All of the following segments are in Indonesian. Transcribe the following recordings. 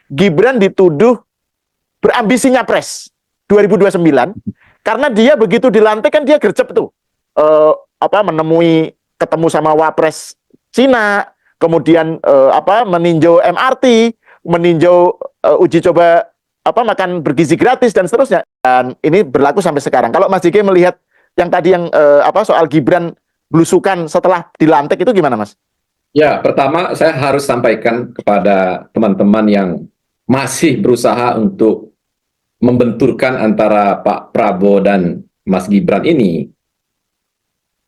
Gibran dituduh berambisi nyapres 2029 karena dia begitu dilantik kan dia gercep tuh ketemu sama wapres Cina, kemudian meninjau MRT, meninjau uji coba makan bergizi gratis dan seterusnya. Dan ini berlaku sampai sekarang. Kalau Mas Diki melihat yang tadi soal Gibran belusukan setelah dilantik itu gimana, Mas? Ya, pertama saya harus sampaikan kepada teman-teman yang masih berusaha untuk membenturkan antara Pak Prabowo dan Mas Gibran ini.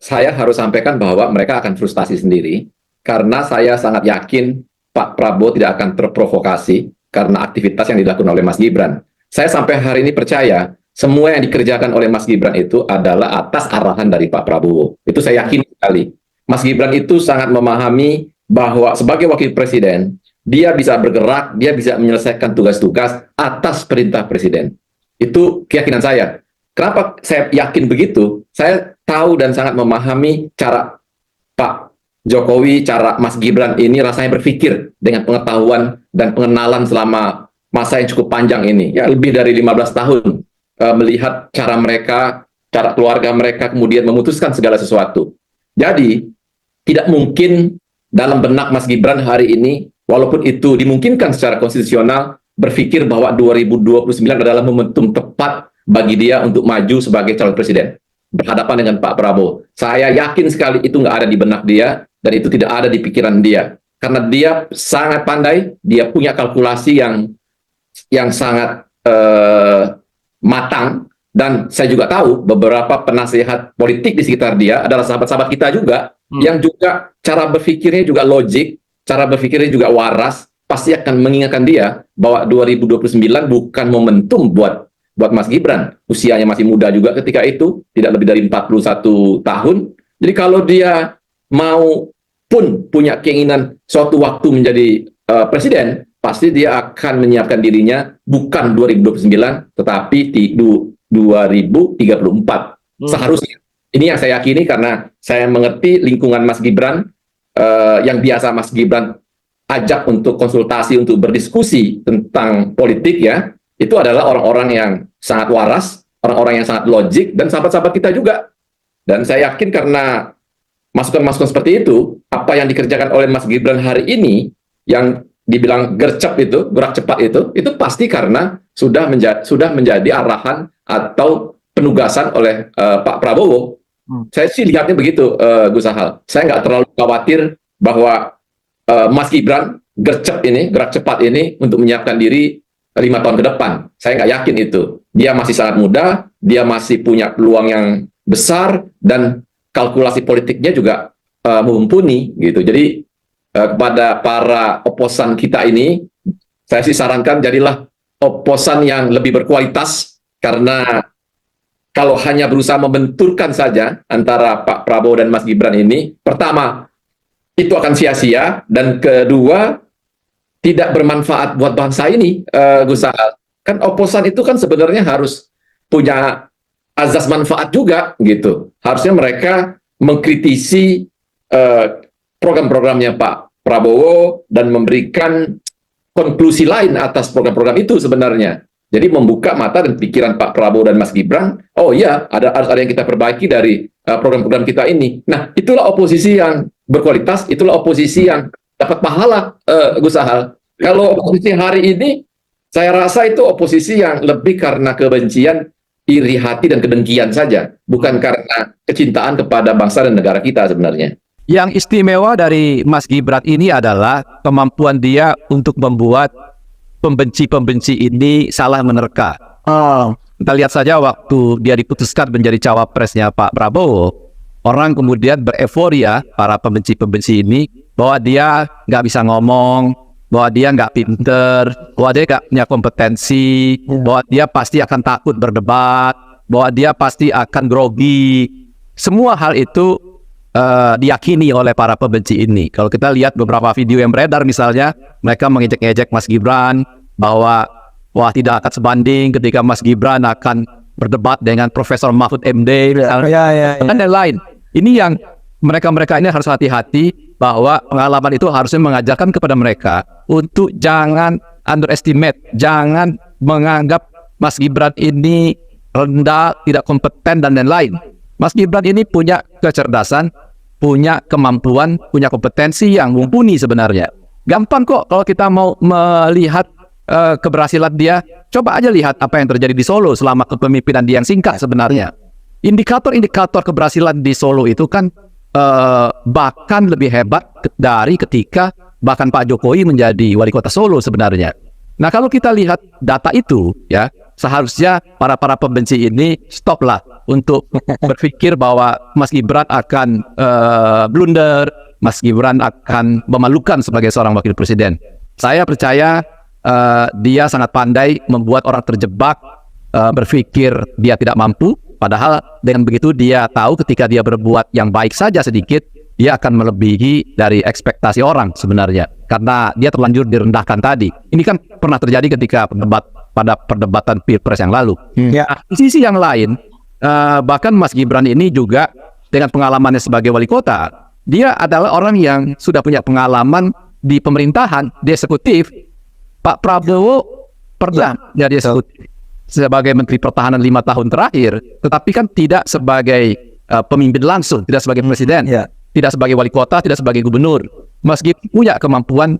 Saya harus sampaikan bahwa mereka akan frustasi sendiri, karena saya sangat yakin Pak Prabowo tidak akan terprovokasi karena aktivitas yang dilakukan oleh Mas Gibran. Saya sampai hari ini percaya, semua yang dikerjakan oleh Mas Gibran itu adalah atas arahan dari Pak Prabowo. Itu saya yakin sekali. Mas Gibran itu sangat memahami bahwa sebagai wakil presiden, dia bisa bergerak, dia bisa menyelesaikan tugas-tugas atas perintah presiden. Itu keyakinan saya. Kenapa saya yakin begitu? Saya tahu dan sangat memahami cara Pak Jokowi, cara Mas Gibran ini rasanya berpikir dengan pengetahuan dan pengenalan selama masa yang cukup panjang ini. Ya, lebih dari 15 tahun melihat cara mereka, cara keluarga mereka kemudian memutuskan segala sesuatu. Jadi, tidak mungkin dalam benak Mas Gibran hari ini, walaupun itu dimungkinkan secara konstitusional, berpikir bahwa 2029 adalah momentum tepat bagi dia untuk maju sebagai calon presiden berhadapan dengan Pak Prabowo. Saya yakin sekali itu nggak ada di benak dia, dan itu tidak ada di pikiran dia. Karena dia sangat pandai, dia punya kalkulasi yang sangat matang, dan saya juga tahu beberapa penasehat politik di sekitar dia adalah sahabat-sahabat kita juga, yang juga cara berpikirnya juga logik, cara berpikirnya juga waras, pasti akan mengingatkan dia bahwa 2029 bukan momentum buat Mas Gibran. Usianya masih muda juga ketika itu, tidak lebih dari 41 tahun. Jadi kalau dia mau pun punya keinginan suatu waktu menjadi presiden, pasti dia akan menyiapkan dirinya bukan 2029, tetapi di 2034. Seharusnya. Ini yang saya yakini karena saya mengerti lingkungan Mas Gibran, yang biasa Mas Gibran ajak untuk konsultasi, untuk berdiskusi tentang politik ya, itu adalah orang-orang yang sangat waras, orang-orang yang sangat logik, dan sahabat-sahabat kita juga. Dan saya yakin karena masukan-masukan seperti itu, apa yang dikerjakan oleh Mas Gibran hari ini, yang dibilang gercep itu, gerak cepat itu pasti karena sudah menjadi arahan atau penugasan oleh Pak Prabowo. Saya sih lihatnya begitu, Gus Sahal. Saya nggak terlalu khawatir bahwa Mas Gibran gerak cepat ini untuk menyiapkan diri 5 tahun ke depan. Saya nggak yakin itu. Dia masih sangat muda, dia masih punya peluang yang besar, dan kalkulasi politiknya juga mumpuni gitu. Jadi kepada para oposan kita ini, saya sih sarankan jadilah oposan yang lebih berkualitas, karena kalau hanya berusaha membenturkan saja antara Pak Prabowo dan Mas Gibran ini, pertama, itu akan sia-sia, dan kedua, tidak bermanfaat buat bangsa ini, Gus Sahal. Kan oposan itu kan sebenarnya harus punya azas manfaat juga, gitu. Harusnya mereka mengkritisi program-programnya Pak Prabowo dan memberikan konklusi lain atas program-program itu sebenarnya. Jadi membuka mata dan pikiran Pak Prabowo dan Mas Gibran, oh iya, harus ada yang kita perbaiki dari program-program kita ini. Nah, itulah oposisi yang berkualitas, itulah oposisi yang dapat pahala, Gus Sahal. Kalau oposisi hari ini, saya rasa itu oposisi yang lebih karena kebencian, iri hati, dan kedengkian saja. Bukan karena kecintaan kepada bangsa dan negara kita sebenarnya. Yang istimewa dari Mas Gibran ini adalah kemampuan dia untuk membuat pembenci-pembenci ini salah menerka. Kita lihat saja waktu dia diputuskan menjadi cawapresnya Pak Prabowo, orang kemudian bereforia, para pembenci-pembenci ini, bahwa dia nggak bisa ngomong, bahwa dia nggak pinter, bahwa dia nggak punya kompetensi, bahwa dia pasti akan takut berdebat, bahwa dia pasti akan grogi. Semua hal itu diyakini oleh para pembenci ini. Kalau kita lihat beberapa video yang beredar misalnya, mereka mengejek-ejek Mas Gibran bahwa wah tidak akan sebanding ketika Mas Gibran akan berdebat dengan Profesor Mahfud MD dan lain-lain. Ini yang mereka ini harus hati-hati, bahwa pengalaman itu harusnya mengajarkan kepada mereka untuk jangan underestimate, jangan menganggap Mas Gibran ini rendah, tidak kompeten dan lain-lain. Mas Gibran ini punya kecerdasan, punya kemampuan, punya kompetensi yang mumpuni sebenarnya. Gampang kok kalau kita mau melihat keberhasilan dia. Coba aja lihat apa yang terjadi di Solo selama kepemimpinan dia yang singkat sebenarnya. Indikator-indikator keberhasilan di Solo itu kan bahkan lebih hebat dari ketika bahkan Pak Jokowi menjadi wali kota Solo sebenarnya. Nah, kalau kita lihat data itu, ya, seharusnya para pembenci ini stoplah untuk berpikir bahwa Mas Gibran akan blunder, Mas Gibran akan memalukan sebagai seorang wakil presiden. Saya percaya dia sangat pandai membuat orang terjebak, berpikir dia tidak mampu, padahal dengan begitu dia tahu ketika dia berbuat yang baik saja sedikit, dia akan melebihi dari ekspektasi orang sebenarnya, karena dia terlanjur direndahkan tadi. Ini kan pernah terjadi ketika pada perdebatan Pilpres yang lalu. Ya. Nah, di sisi yang lain, bahkan Mas Gibran ini juga dengan pengalamannya sebagai wali kota, dia adalah orang yang sudah punya pengalaman di pemerintahan, di eksekutif. Pak Prabowo pernah jadi eksekutif sebagai Menteri Pertahanan 5 tahun terakhir, tetapi kan tidak sebagai pemimpin langsung, tidak sebagai presiden. Tidak sebagai wali kota, tidak sebagai gubernur. Mas Gibran punya kemampuan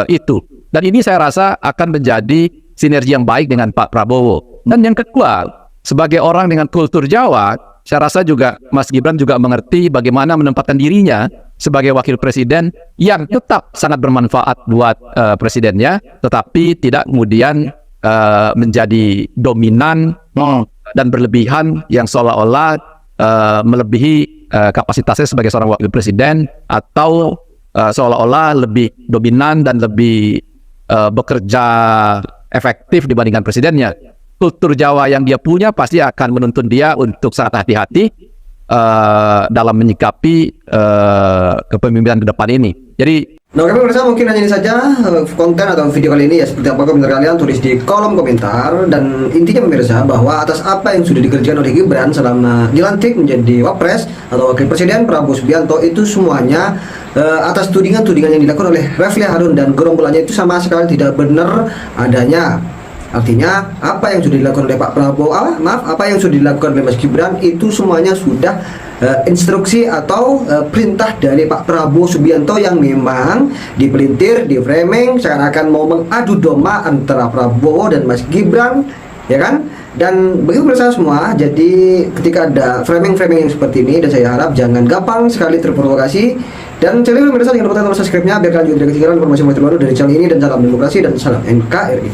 itu. Dan ini saya rasa akan menjadi sinergi yang baik dengan Pak Prabowo. Dan yang kedua, sebagai orang dengan kultur Jawa, saya rasa juga Mas Gibran juga mengerti bagaimana menempatkan dirinya sebagai wakil presiden yang tetap sangat bermanfaat buat presidennya, tetapi tidak kemudian menjadi dominan dan berlebihan yang seolah-olah melebihi kapasitasnya sebagai seorang wakil presiden, atau seolah-olah lebih dominan dan lebih bekerja efektif dibandingkan presidennya. Kultur Jawa yang dia punya pasti akan menuntun dia untuk sangat hati-hati dalam menyikapi kepemimpinan ke depan ini. Jadi Nah, oke pemirsa, mungkin hanya ini saja konten atau video kali ini ya. Seperti apa komentar kalian, tulis di kolom komentar. Dan intinya pemirsa, bahwa atas apa yang sudah dikerjakan oleh Gibran selama dilantik menjadi Wapres atau Wakil Presiden Prabowo Subianto, itu semuanya atas tudingan-tudingan yang dilakukan oleh Refli Harun dan gerombolannya itu sama sekali tidak benar adanya. Artinya apa yang sudah dilakukan oleh Pak Prabowo, apa yang sudah dilakukan oleh Mas Gibran itu semuanya sudah instruksi atau perintah dari Pak Prabowo Subianto yang memang dipelintir, di framing seakan-akan mau mengadu domba antara Prabowo dan Mas Gibran, ya kan? Dan begitu pemirsa semua, jadi ketika ada framing-framing yang seperti ini, dan saya harap jangan gampang sekali terprovokasi. Dan channel ini pemirsa, jangan lupa tombol subscribe-nya biar kalian juga tidak ketinggalan informasi terbaru dari channel ini. Dan salam demokrasi dan salam NKRI.